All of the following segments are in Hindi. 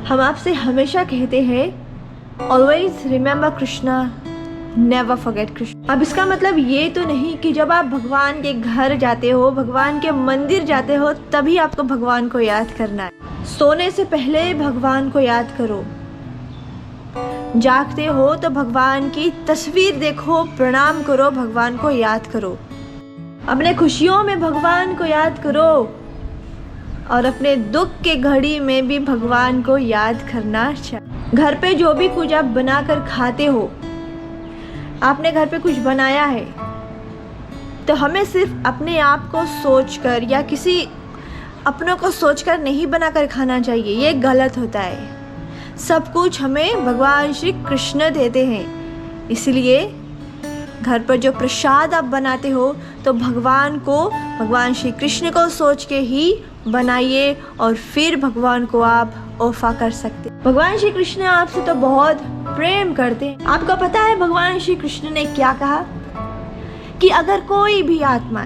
हम आपसे हमेशा कहते हैं always remember Krishna, never forget Krishna. अब इसका मतलब ये तो नहीं कि जब आप भगवान के घर जाते हो, भगवान के मंदिर जाते हो, तभी आपको भगवान को याद करना है। सोने से पहले भगवान को याद करो, जागते हो तो भगवान की तस्वीर देखो, प्रणाम करो, भगवान को याद करो। अपने खुशियों में भगवान को याद करो और अपने दुख के घड़ी में भी भगवान को याद करना चाहिए। घर पे जो भी कुछ आप बनाकर खाते हो, आपने घर पे कुछ बनाया है तो हमें सिर्फ अपने आप को सोचकर या किसी अपनों को सोचकर नहीं बनाकर खाना चाहिए, ये गलत होता है। सब कुछ हमें भगवान श्री कृष्ण देते हैं, इसलिए घर पर जो प्रसाद आप बनाते हो तो भगवान श्री कृष्ण को सोच के ही बनाइए और फिर भगवान को आप ऑफर कर सकते। भगवान श्री कृष्ण आपसे तो बहुत प्रेम करते हैं। आपको पता है भगवान श्री कृष्ण ने क्या कहा कि अगर कोई भी आत्मा,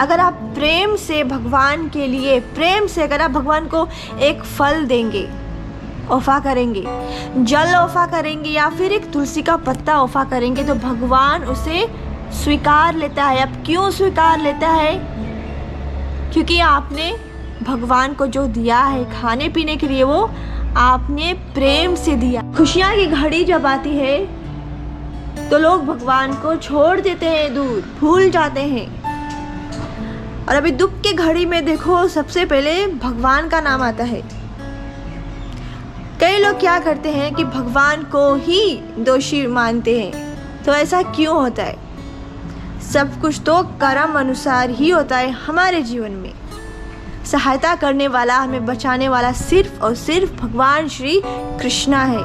अगर आप प्रेम से भगवान के लिए, प्रेम से अगर आप भगवान को एक फल देंगे, ऑफर करेंगे, जल ऑफर करेंगे या फिर एक तुलसी का पत्ता ऑफर करेंगे तो भगवान उसे स्वीकार लेता है। अब क्यों स्वीकार लेता है? क्योंकि आपने भगवान को जो दिया है खाने पीने के लिए, वो आपने प्रेम से दिया। खुशियाँ की घड़ी जब आती है तो लोग भगवान को छोड़ देते हैं, दूर भूल जाते हैं। और अभी दुख के घड़ी में देखो, सबसे पहले भगवान का नाम आता है। कई लोग क्या करते हैं कि भगवान को ही दोषी मानते हैं। तो ऐसा क्यों होता है? सब कुछ तो कर्म अनुसार ही होता है। हमारे जीवन में सहायता करने वाला, हमें बचाने वाला सिर्फ और सिर्फ भगवान श्री कृष्णा है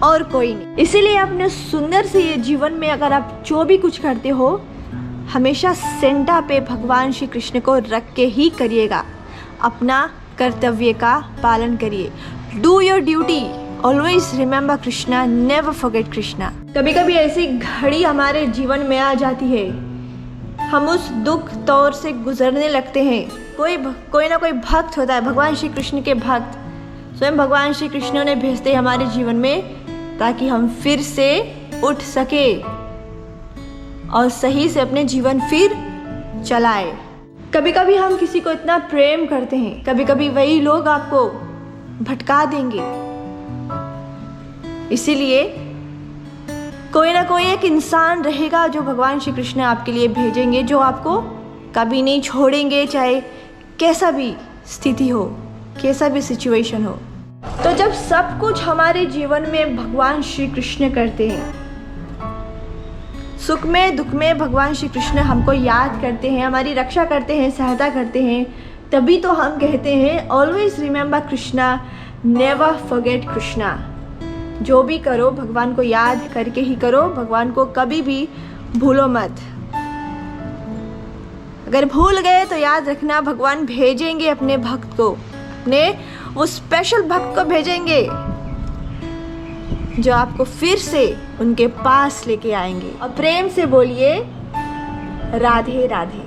और कोई नहीं। इसीलिए अपने सुंदर से ये जीवन में अगर आप जो भी कुछ करते हो, हमेशा सेंटर पे भगवान श्री कृष्ण को रख के ही करिएगा। अपना कर्तव्य का पालन करिए। Do your duty, always remember Krishna, never forget Krishna. कभी कभी ऐसी घड़ी हमारे जीवन में आ जाती है, हम उस दुख दौर से गुजरने लगते हैं। कोई ना कोई भक्त होता है, भगवान श्री कृष्ण के भक्त स्वयं भगवान श्री कृष्ण ने भेजते हैं हमारे जीवन में, ताकि हम फिर से उठ सके और सही से अपने जीवन फिर चलाए। कभी कभी हम किसी को इतना प्रेम करते हैं, कभी कभी वही लोग आपको भटका देंगे। इसीलिए कोई ना कोई एक इंसान रहेगा जो भगवान श्री कृष्ण आपके लिए भेजेंगे, जो आपको कभी नहीं छोड़ेंगे, चाहे कैसा भी स्थिति हो, कैसा भी सिचुएशन हो। तो जब सब कुछ हमारे जीवन में भगवान श्री कृष्ण करते हैं, सुख में दुख में भगवान श्री कृष्ण हमको याद करते हैं, हमारी रक्षा करते हैं, सहायता करते हैं, तभी तो हम कहते हैं always remember Krishna, never forget Krishna. जो भी करो भगवान को याद करके ही करो, भगवान को कभी भी भूलो मत। अगर भूल गए तो याद रखना, भगवान भेजेंगे अपने भक्त को, अपने वो स्पेशल भक्त को भेजेंगे जो आपको फिर से उनके पास लेके आएंगे। और प्रेम से बोलिए राधे राधे।